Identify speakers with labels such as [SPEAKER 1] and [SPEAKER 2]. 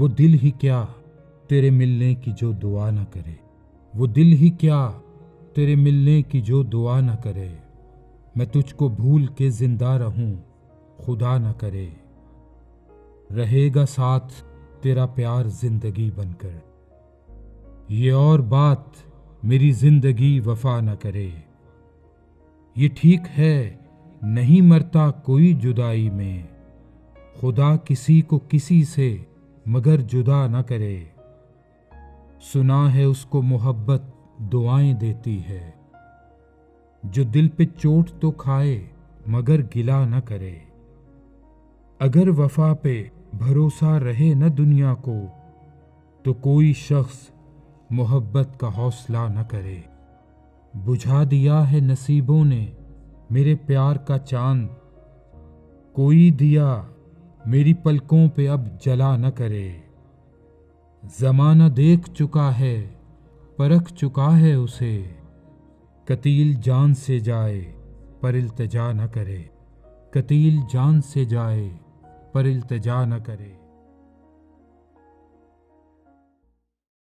[SPEAKER 1] وہ دل ہی کیا تیرے ملنے کی جو دعا نہ کرے، وہ دل ہی کیا تیرے ملنے کی جو دعا نہ کرے، میں تجھ کو بھول کے زندہ رہوں خدا نہ کرے، رہے گا ساتھ تیرا پیار زندگی بن کر، یہ اور بات میری زندگی وفا نہ کرے، یہ ٹھیک ہے نہیں مرتا کوئی جدائی میں، خدا کسی کو کسی سے مگر جدا نہ کرے، سنا ہے اس کو محبت دعائیں دیتی ہے، جو دل پہ چوٹ تو کھائے مگر گلہ نہ کرے، اگر وفا پہ بھروسہ رہے نہ دنیا کو تو کوئی شخص محبت کا حوصلہ نہ کرے، بجھا دیا ہے نصیبوں نے میرے پیار کا چاند، کوئی دیا میری پلکوں پہ اب جلا نہ کرے، زمانہ دیکھ چکا ہے پرکھ چکا ہے اسے، قتیل جان سے جائے پر التجا نہ کرے، قتیل جان سے جائے پر التجا نہ کرے۔